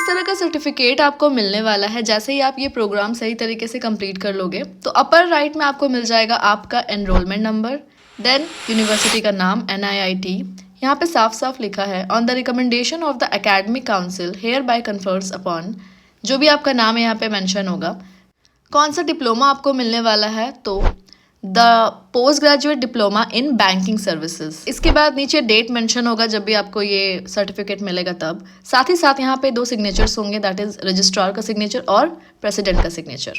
इस तरह का सर्टिफिकेट आपको मिलने वाला है जैसे ही आप ये प्रोग्राम सही तरीके से कंप्लीट कर लोगे। तो अपर राइट में आपको मिल जाएगा आपका एनरोलमेंट नंबर, देन यूनिवर्सिटी का नाम NIIT। यहाँ पे साफ साफ लिखा है on the recommendation of the academic council hereby confers upon, जो भी आपका नाम है यहाँ पे मेंशन होगा। कौन सा डिप्लोमा आपको मिलने वाला है, तो the post graduate diploma in banking services. इसके बाद नीचे डेट मेंशन होगा जब भी आपको ये सर्टिफिकेट मिलेगा तब। साथ ही साथ यहाँ पे 2 सिग्नेचर्स होंगे, दैट इज रजिस्ट्रार का सिग्नेचर और प्रेसिडेंट का सिग्नेचर।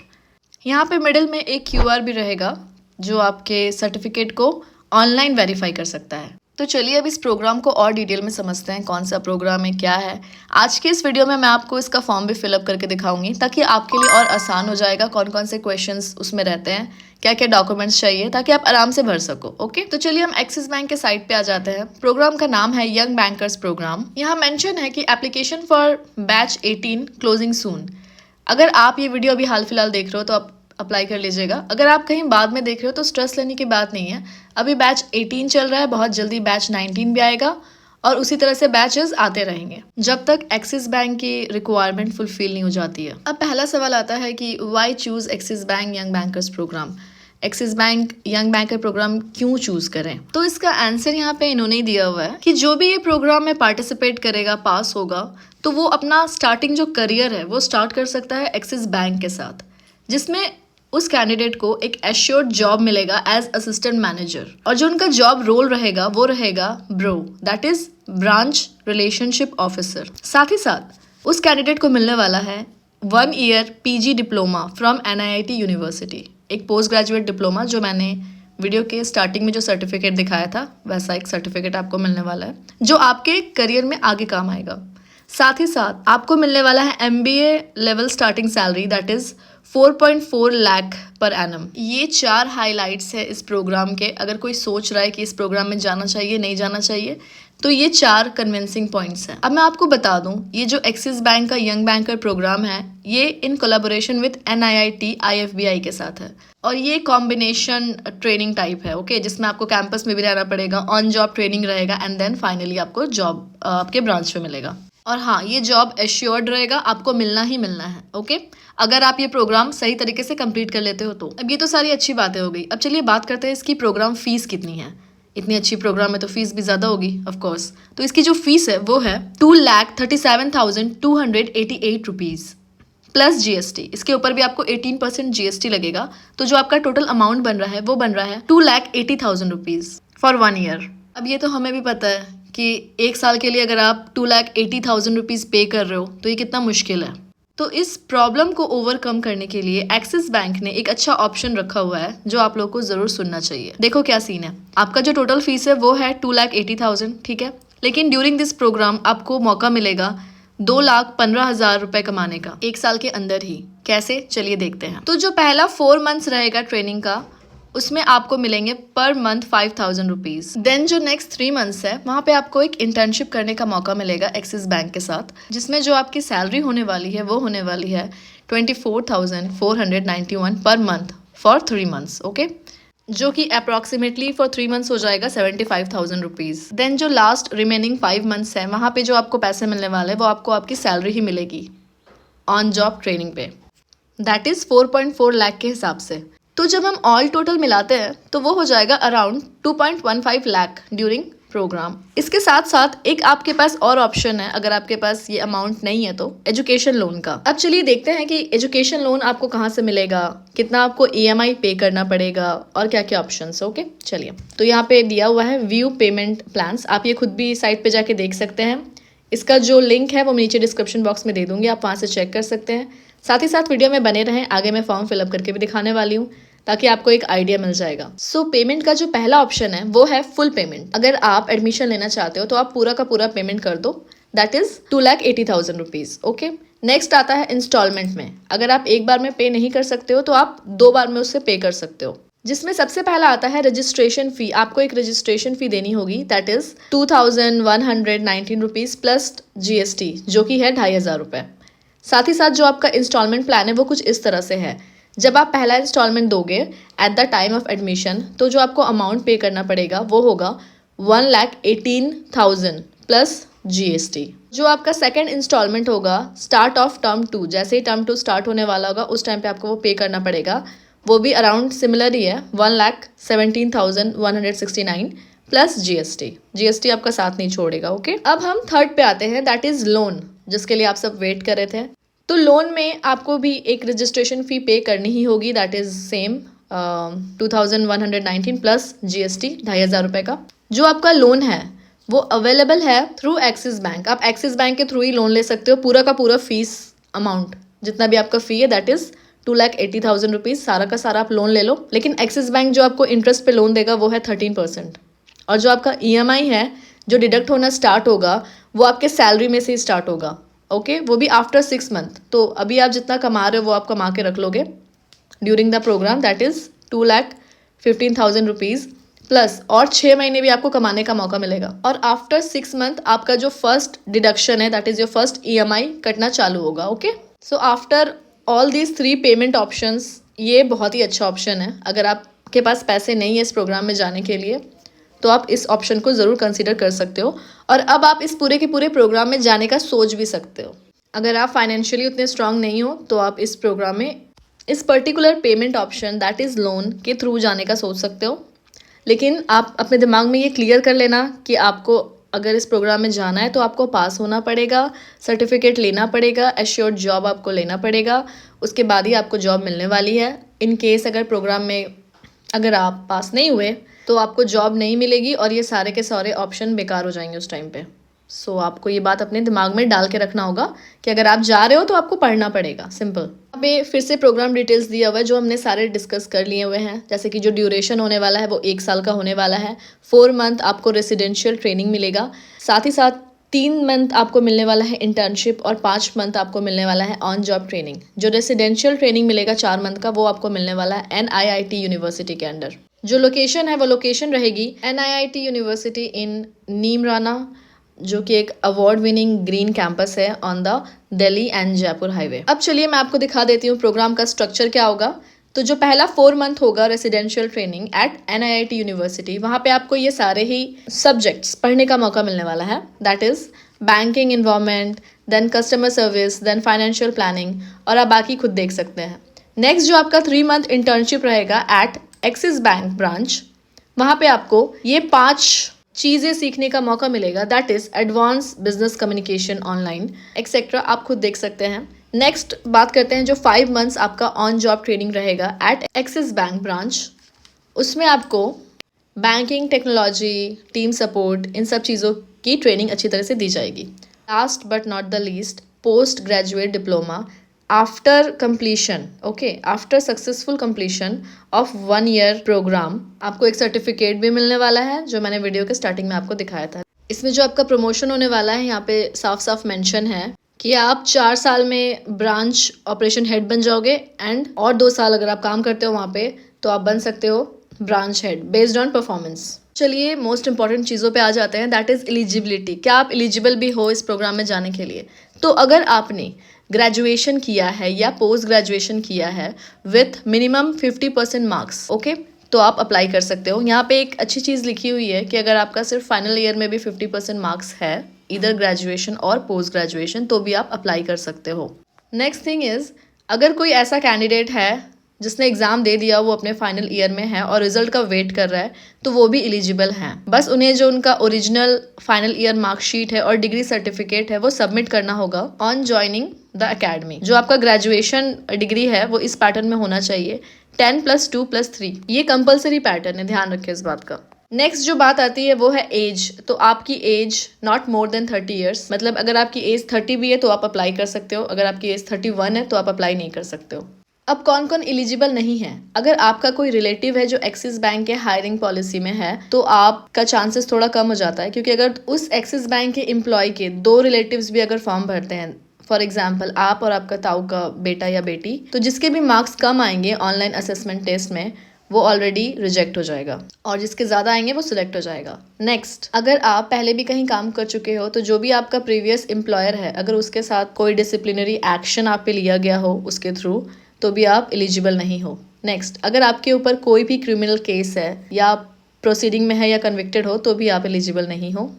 यहाँ पे मिडिल में एक QR भी रहेगा जो आपके सर्टिफिकेट को ऑनलाइन वेरीफाई कर सकता है। तो चलिए अब इस प्रोग्राम को और डिटेल में समझते हैं, कौन सा प्रोग्राम है, क्या है। आज के इस वीडियो में मैं आपको इसका फॉर्म भी फिलअप करके दिखाऊंगी ताकि आपके लिए और आसान हो जाएगा कौन कौन से क्वेश्चंस उसमें रहते हैं, क्या क्या डॉक्यूमेंट्स चाहिए, ताकि आप आराम से भर सको। ओके, तो चलिए हम एक्सिस बैंक के साइट पे आ जाते हैं। प्रोग्राम का नाम है यंग बैंकर्स प्रोग्राम। यहाँ मेंशन है कि एप्लीकेशन फॉर बैच 18 क्लोजिंग सून। अगर आप ये वीडियो अभी हाल फिलहाल देख रहे हो तो आप अप्लाई कर लीजिएगा। अगर आप कहीं बाद में देख रहे हो तो स्ट्रेस लेने की बात नहीं है, अभी बैच 18 चल रहा है, बहुत जल्दी बैच 19 भी आएगा और उसी तरह से बैचेस आते रहेंगे जब तक एक्सिस बैंक की रिक्वायरमेंट फुलफिल नहीं हो जाती है। अब पहला सवाल आता है कि why choose Axis Bank young bankers program, Axis Bank young banker program क्यों चूज करें। तो इसका आंसर यहाँ पे इन्होंने ही दिया हुआ है कि जो भी ये प्रोग्राम में पार्टिसिपेट करेगा, पास होगा, तो वो अपना स्टार्टिंग जो करियर है वो स्टार्ट कर सकता है एक्सिस बैंक के साथ, जिसमें उस कैंडिडेट को एक एश्योर्ड जॉब मिलेगा एज असिस्टेंट मैनेजर। और जो उनका जॉब रोल रहेगा वो रहेगा bro, that is branch relationship officer. साथ ही साथ उस कैंडिडेट को मिलने वाला है 1 year PG diploma from NIIT university, एक पोस्ट ग्रेजुएट डिप्लोमा, जो मैंने वीडियो के स्टार्टिंग में जो सर्टिफिकेट दिखाया था वैसा एक सर्टिफिकेट आपको मिलने वाला है जो आपके करियर में आगे काम आएगा। साथ ही साथ आपको मिलने वाला है MBA level starting salary, that is 4.4 lakh per annum. ये 4 हाइलाइट्स है इस प्रोग्राम के। अगर कोई सोच रहा है कि इस प्रोग्राम में जाना चाहिए नहीं जाना चाहिए, तो ये 4 कन्विंसिंग पॉइंट्स हैं। अब मैं आपको बता दूं, ये जो एक्सिस बैंक का यंग बैंकर प्रोग्राम है ये in collaboration with NIIT IFBI के साथ है और ये कॉम्बिनेशन ट्रेनिंग टाइप है। ओके, जिसमें आपको कैंपस में भी रहना पड़ेगा, ऑन जॉब ट्रेनिंग रहेगा एंड देन फाइनली आपको जॉब आपके ब्रांच में मिलेगा। और हाँ, ये जॉब एश्योर्ड रहेगा, आपको मिलना ही मिलना है। ओके, अगर आप ये प्रोग्राम सही तरीके से कंप्लीट कर लेते हो तो। अब ये तो सारी अच्छी बातें हो गई। अब चलिए बात करते हैं इसकी प्रोग्राम फीस कितनी है। इतनी अच्छी प्रोग्राम में तो फीस भी ज़्यादा होगी ऑफ कोर्स। तो इसकी जो फीस है वो है 2,37,288 रुपीज़ प्लस GST। इसके ऊपर भी आपको 18% GST लगेगा, तो जो आपका टोटल अमाउंट बन रहा है वो बन रहा है 2,80,000 रुपीज़ फॉर 1 ईयर। अब ये तो हमें भी पता है कि 1 साल के लिए अगर आप 2,80,000 रुपीज़ पे कर रहे हो तो ये कितना मुश्किल है। तो इस प्रॉब्लम को ओवरकम करने के लिए एक्सिस बैंक ने एक अच्छा ऑप्शन रखा हुआ है जो आप लोगों को ज़रूर सुनना चाहिए। देखो क्या सीन है, आपका जो टोटल फीस है वो है 2,80,000, ठीक है, लेकिन ड्यूरिंग दिस प्रोग्राम आपको मौका मिलेगा 2,15,000 रुपए कमाने का 1 साल के अंदर ही। कैसे, चलिए देखते हैं। तो जो पहला 4 मंथ्स रहेगा ट्रेनिंग का, उसमें आपको मिलेंगे पर मंथ 5,000 रुपीज़। देन जो नेक्स्ट 3 मंथ्स है वहाँ पे आपको एक इंटर्नशिप करने का मौका मिलेगा एक्सिस बैंक के साथ, जिसमें जो आपकी सैलरी होने वाली है वो होने वाली है 24,491 per month for 3 months. Okay, जो कि अप्रॉक्सीमेटली फॉर 3 मंथ्स हो जाएगा 75,000 रुपीज़। देन जो लास्ट रिमेनिंग 5 मंथ्स है वहाँ पे जो आपको पैसे मिलने वाले हैं वो आपको आपकी सैलरी ही मिलेगी ऑन जॉब ट्रेनिंग पे, दैट इज़ 4.4 लाख के हिसाब से। तो जब हम ऑल टोटल मिलाते हैं तो वो हो जाएगा अराउंड 2.15 लाख ड्यूरिंग प्रोग्राम। इसके साथ साथ एक आपके पास और ऑप्शन है, अगर आपके पास ये अमाउंट नहीं है तो, एजुकेशन लोन का। अब चलिए देखते हैं कि एजुकेशन लोन आपको कहाँ से मिलेगा, कितना आपको EMI पे करना पड़ेगा और क्या क्या ऑप्शंस। ओके, चलिए तो यहाँ पे दिया हुआ है व्यू पेमेंट प्लान्स। आप ये खुद भी साइट पे जाके देख सकते हैं। इसका जो लिंक है वो नीचे डिस्क्रिप्शन बॉक्स में दे दूंगी, आप वहाँ से चेक कर सकते हैं। साथ ही साथ वीडियो में बने रहें, आगे मैं फॉर्म फिलअप करके भी दिखाने वाली हूँ ताकि आपको एक आइडिया मिल जाएगा। सो पेमेंट का जो पहला ऑप्शन है वो है फुल पेमेंट। अगर आप एडमिशन लेना चाहते हो तो आप पूरा का पूरा पेमेंट कर दो, that is 2,80,000 rupees. Okay, next आता है इंस्टॉलमेंट में। अगर आप एक बार में पे नहीं कर सकते हो तो आप 2 बार में उससे पे कर सकते हो, जिसमें सबसे पहला आता है रजिस्ट्रेशन फ़ी। आपको एक रजिस्ट्रेशन फ़ी देनी होगी, that is 2,119 rupees plus GST, जो कि है 2,500 रुपये। साथ ही साथ जो आपका इंस्टॉलमेंट प्लान है वो कुछ इस तरह से है। जब आप पहला इंस्टॉलमेंट दोगे at the time of admission, तो जो आपको अमाउंट पे करना पड़ेगा वो होगा 1,18,000 प्लस GST, जो आपका सेकंड इंस्टॉलमेंट होगा स्टार्ट ऑफ टर्म 2, जैसे ही टर्म 2 स्टार्ट होने वाला होगा उस टाइम पे आपको वो पे करना पड़ेगा। वो भी अराउंड सिमिलर ही है, 1,17,169 प्लस जीएसटी। जीएसटी आपका साथ नहीं छोड़ेगा। ओके, अब हम थर्ड पे आते हैं, दैट इज लोन, जिसके लिए आप सब वेट कर रहे थे। तो लोन में आपको भी एक रजिस्ट्रेशन फ़ी पे करनी ही होगी, that is same 2,119 plus GST, 2,500 रुपये का। जो आपका लोन है वो अवेलेबल है थ्रू एक्सिस बैंक। आप एक्सिस बैंक के थ्रू ही लोन ले सकते हो। पूरा का पूरा फीस अमाउंट जितना भी आपका फ़ी है दैट इज़ 2,80,000 रुपीज़, सारा का सारा आप लोन ले लो। लेकिन एक्सिस बैंक जो आपको इंटरेस्ट पे लोन देगा वो है 13%। और जो आपका ईएमआई है जो डिडक्ट होना स्टार्ट होगा वो आपके सैलरी में से ही स्टार्ट होगा। ओके, वो भी आफ्टर 6 मंथ। तो अभी आप जितना कमा रहे हो वो आप कमा के रख लोगे during the program, that is 2,15,000 rupees plus और 6 महीने भी आपको कमाने का मौका मिलेगा। और आफ्टर 6 मंथ आपका जो फर्स्ट डिडक्शन है that is your first EMI कटना चालू होगा। Okay, so after all these 3 payment options ये बहुत ही अच्छा ऑप्शन है। अगर आपके पास पैसे नहीं है इस प्रोग्राम में जाने के लिए तो आप इस ऑप्शन को ज़रूर कंसीडर कर सकते हो। और अब आप इस पूरे के पूरे प्रोग्राम में जाने का सोच भी सकते हो। अगर आप फाइनेंशियली उतने स्ट्रांग नहीं हो तो आप इस प्रोग्राम में इस particular payment option that is loan के थ्रू जाने का सोच सकते हो। लेकिन आप अपने दिमाग में ये क्लियर कर लेना कि आपको अगर इस प्रोग्राम में जाना है तो आपको पास होना पड़ेगा, सर्टिफिकेट लेना पड़ेगा, एश्योर्ड जॉब आपको लेना पड़ेगा, उसके बाद ही आपको जॉब मिलने वाली है। इन केस अगर प्रोग्राम में अगर आप पास नहीं हुए तो आपको जॉब नहीं मिलेगी और ये सारे के सारे ऑप्शन बेकार हो जाएंगे उस टाइम पे। सो आपको ये बात अपने दिमाग में डाल के रखना होगा कि अगर आप जा रहे हो तो आपको पढ़ना पड़ेगा, सिंपल। अभी फिर से प्रोग्राम डिटेल्स दिया हुआ है जो हमने सारे डिस्कस कर लिए हुए हैं। जैसे कि जो ड्यूरेशन होने वाला है वो 1 साल का होने वाला है। 4 मंथ आपको रेसिडेंशियल ट्रेनिंग मिलेगा, साथ ही साथ 3 मंथ आपको मिलने वाला है इंटर्नशिप और 5 मंथ आपको मिलने वाला है ऑन जॉब ट्रेनिंग। जो रेसिडेंशियल ट्रेनिंग मिलेगा 4 मंथ का वो आपको मिलने वाला है NIIT यूनिवर्सिटी के अंडर। जो लोकेशन है वो लोकेशन रहेगी NIIT यूनिवर्सिटी इन नीमराना, जो कि एक अवार्ड विनिंग ग्रीन कैंपस है on the Delhi and Jaipur highway. अब चलिए मैं आपको दिखा देती हूँ प्रोग्राम का स्ट्रक्चर क्या होगा। तो जो पहला 4 मंथ होगा residential training at NIIT university, वहाँ पे आपको ये सारे ही सब्जेक्ट्स पढ़ने का मौका मिलने वाला है, that is banking environment, then customer service, then financial planning, और आप बाकी खुद देख सकते हैं। नेक्स्ट जो आपका 3 मंथ इंटर्नशिप रहेगा एट एक्सिस बैंक ब्रांच, वहाँ पे आपको ये 5 चीज़ें सीखने का मौका मिलेगा, that is advance business communication online etcetera, आप खुद देख सकते हैं। नेक्स्ट बात करते हैं जो 5 मंथ्स आपका ऑन जॉब ट्रेनिंग रहेगा एट एक्सिस बैंक ब्रांच। उसमें आपको बैंकिंग टेक्नोलॉजी, टीम सपोर्ट, इन सब चीज़ों की ट्रेनिंग अच्छी तरह से दी जाएगी। Last but not the least, post graduate diploma after completion, okay, after successful completion of 1 year program आपको एक सर्टिफिकेट भी मिलने वाला है जो मैंने वीडियो के स्टार्टिंग में आपको दिखाया था। इसमें जो आपका प्रमोशन होने वाला है यहाँ पे साफ साफ मेंशन है कि आप 4 साल में ब्रांच ऑपरेशन हेड बन जाओगे एंड और 2 साल अगर आप काम करते हो वहाँ पे तो आप बन सकते हो branch head based on performance. चलिए मोस्ट इंपॉर्टेंट चीज़ों पे आ जाते हैं, दैट इज़ एलिजिबिलिटी। क्या आप एलिजिबल भी हो इस प्रोग्राम में जाने के लिए? तो अगर आपने ग्रेजुएशन किया है या पोस्ट ग्रेजुएशन किया है विथ मिनिमम 50% मार्क्स, ओके, तो आप अप्लाई कर सकते हो। यहाँ पे एक अच्छी चीज़ लिखी हुई है कि अगर आपका सिर्फ फाइनल ईयर में भी 50% मार्क्स है इधर ग्रेजुएशन और पोस्ट ग्रेजुएशन तो भी आप अप्लाई कर सकते हो। नेक्स्ट थिंग इज़, अगर कोई ऐसा कैंडिडेट है जिसने एग्ज़ाम दे दिया, वो अपने फाइनल ईयर में है और रिजल्ट का वेट कर रहा है तो वो भी एलिजिबल हैं। बस उन्हें जो उनका ओरिजिनल फाइनल ईयर मार्कशीट है और डिग्री सर्टिफिकेट है वो सबमिट करना होगा ऑन ज्वाइनिंग द अकेडमी। जो आपका ग्रेजुएशन डिग्री है वो इस पैटर्न में होना चाहिए, 10+2+3, ये कंपलसरी पैटर्न है, ध्यान रखें इस बात का। नेक्स्ट जो बात आती है वो है एज। तो आपकी age not more than 30 years, मतलब अगर आपकी एज 30 भी है तो आप अप्लाई कर सकते हो, अगर आपकी एज 31 है तो आप अप्लाई नहीं कर सकते हो। अब कौन कौन एलिजिबल नहीं है? अगर आपका कोई रिलेटिव है जो एक्सिस बैंक के हायरिंग पॉलिसी में है तो आपका चांसेस थोड़ा कम हो जाता है, क्योंकि अगर उस एक्सिस बैंक के एम्प्लॉय के 2 रिलेटिव्स भी अगर फॉर्म भरते हैं, फॉर एग्जाम्पल आप और आपका ताऊ का बेटा या बेटी, तो जिसके भी मार्क्स कम आएंगे ऑनलाइन असेसमेंट टेस्ट में वो ऑलरेडी रिजेक्ट हो जाएगा और जिसके ज़्यादा आएंगे वो सिलेक्ट हो जाएगा। नेक्स्ट, अगर आप पहले भी कहीं काम कर चुके हो तो जो भी आपका प्रीवियस एम्प्लॉयर है अगर उसके साथ कोई डिसिप्लिनरी एक्शन आप पे लिया गया हो उसके थ्रू तो भी आप एलिजिबल नहीं हो। नेक्स्ट, अगर आपके ऊपर कोई भी क्रिमिनल केस है या प्रोसीडिंग में है या कन्विक्टेड हो तो भी आप एलिजिबल नहीं हो।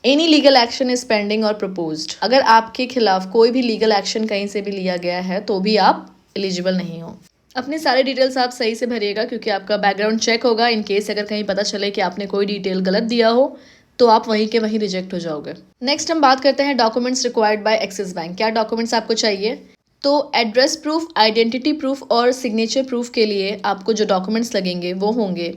Any legal action is pending और प्रपोज्ड, अगर आपके खिलाफ कोई भी लीगल एक्शन कहीं से भी लिया गया है तो भी आप एलिजिबल नहीं हो। अपने सारे डिटेल्स आप सही से भरिएगा क्योंकि आपका बैकग्राउंड चेक होगा। इन केस अगर कहीं पता चले कि आपने कोई डिटेल गलत दिया हो तो आप वहीं के वहीं रिजेक्ट हो जाओगे। नेक्स्ट हम बात करते हैं documents required by Axis Bank. क्या डॉक्यूमेंट्स आपको चाहिए? तो एड्रेस प्रूफ, आइडेंटिटी प्रूफ और सिग्नेचर प्रूफ के लिए आपको जो डॉक्यूमेंट्स लगेंगे वो होंगे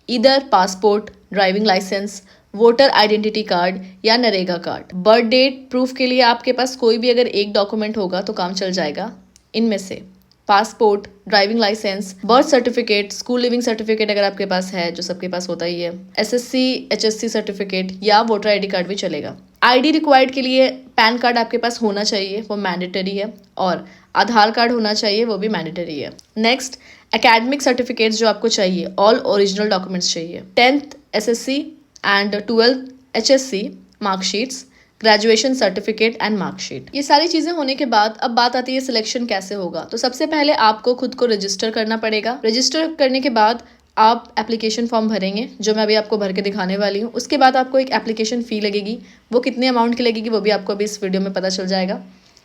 इधर passport, driving licence, voter identity card या NREGA card. Birth date proof के लिए आपके पास कोई भी अगर एक डॉक्यूमेंट होगा तो काम चल जाएगा। इनमें से passport, driving licence, birth certificate, school leaving certificate अगर आपके पास है, जो सबके पास होता ही है, एसएससी, एचएससी सर्टिफिकेट या वोटर आईडी कार्ड भी चलेगा। आईडी रिक्वायर्ड के लिए पैन कार्ड आपके पास होना चाहिए, वो मैंडेटरी है, और आधार कार्ड होना चाहिए, वो भी मैंडेटरी है। नेक्स्ट, एकेडमिक सर्टिफिकेट्स जो आपको चाहिए, ऑल ओरिजिनल डॉक्यूमेंट्स चाहिए। 10th SSC and 12th HSC marksheets, graduation certificate and marksheet. ये सारी चीजें होने के बाद अब बात आती है सिलेक्शन कैसे होगा। तो सबसे पहले आपको खुद को रजिस्टर करना पड़ेगा। रजिस्टर करने के बाद आप एप्लीकेशन फॉर्म भरेंगे, जो मैं अभी आपको भर के दिखाने वाली हूँ। उसके बाद आपको एक एप्लीकेशन फ़ी लगेगी, वो कितने अमाउंट की लगेगी वो भी आपको अभी इस वीडियो में पता चल जाएगा।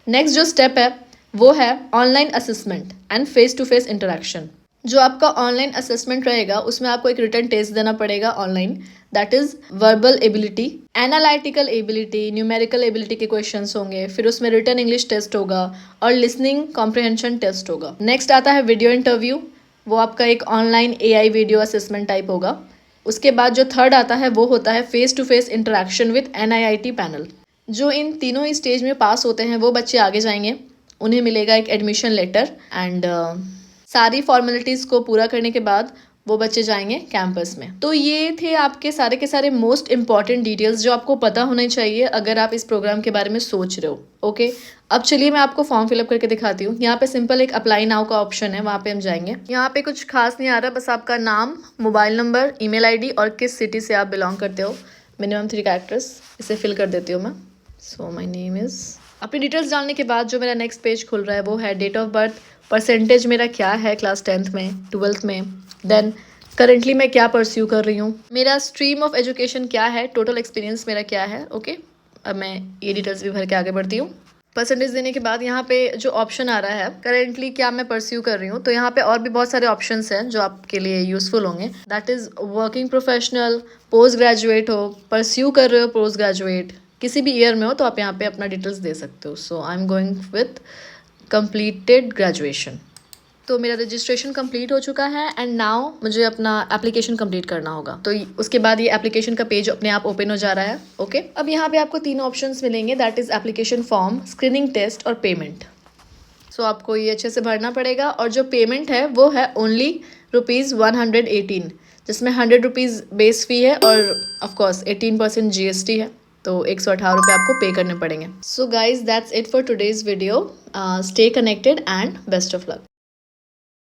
नेक्स्ट जो स्टेप है वो है online assessment and face to face interaction. जो आपका ऑनलाइन असेसमेंट रहेगा उसमें आपको एक रिटन टेस्ट देना पड़ेगा online, that is verbal ability, analytical ability, numerical ability के क्वेश्चंस होंगे, फिर उसमें रिटन इंग्लिश टेस्ट होगा और लिसनिंग कॉम्प्रिहेंशन टेस्ट होगा। नेक्स्ट आता है वीडियो इंटरव्यू, वो आपका एक online AI video assessment type होगा। उसके बाद जो थर्ड आता है वो होता है face to face interaction with NIIT panel. जो इन तीनों ही स्टेज में पास होते हैं वो बच्चे आगे जाएंगे, उन्हें मिलेगा एक एडमिशन लेटर एंड सारी फॉर्मेलिटीज़ को पूरा करने के बाद वो बच्चे जाएंगे कैंपस में। तो ये थे आपके सारे के सारे मोस्ट इंपॉर्टेंट डिटेल्स जो आपको पता होने चाहिए अगर आप इस प्रोग्राम के बारे में सोच रहे हो। ओके, अब चलिए मैं आपको फॉर्म फिलअप करके दिखाती हूँ। यहाँ पे सिंपल एक अप्लाई नाउ का ऑप्शन है, वहाँ पे हम जाएंगे। यहाँ पे कुछ खास नहीं आ रहा, बस आपका नाम, मोबाइल नंबर, ईमेल आईडी और किस सिटी से आप बिलोंग करते हो, मिनिमम 3 कैरेक्टर्स। इसे फिल कर देती हूँ मैं। सो माई नेम इज़। अपनी डिटेल्स डालने के बाद जो मेरा नेक्स्ट पेज खुल रहा है वो है डेट ऑफ बर्थ, परसेंटेज मेरा क्या है क्लास 10th में, 12th में, देन करेंटली मैं क्या परस्यू कर रही हूँ, मेरा स्ट्रीम ऑफ एजुकेशन क्या है, टोटल एक्सपीरियंस मेरा क्या है। ओके, अब मैं ये डिटेल्स भी भर के आगे बढ़ती हूँ। परसेंटेज देने के बाद यहाँ पे जो ऑप्शन आ रहा है करेंटली क्या मैं परस्यू कर रही हूँ, तो यहाँ पे और भी बहुत सारे ऑप्शंस हैं जो आपके लिए यूजफुल होंगे। That is working professional, post graduate हो, परस्यू कर रहे हो पोस्ट ग्रेजुएट, किसी भी ईयर में हो तो आप यहाँ पे अपना डिटेल्स दे सकते हो। So I am going with completed graduation. तो मेरा रजिस्ट्रेशन कंप्लीट हो चुका है एंड नाउ मुझे अपना एप्लीकेशन कंप्लीट करना होगा। तो उसके बाद ये एप्लीकेशन का पेज अपने आप ओपन हो जा रहा है। ओके, अब यहाँ पे आपको 3 ऑप्शंस मिलेंगे, that is application form, screening test और पेमेंट। सो आपको ये अच्छे से भरना पड़ेगा और जो पेमेंट है वो है ओनली ₹118, जिसमें 100 रुपीज़ बेस फी है और ऑफकोर्स 18% GST है, तो 118 रुपये आपको पे करने पड़ेंगे। So guys that's it for today's video. Stay connected and best of luck.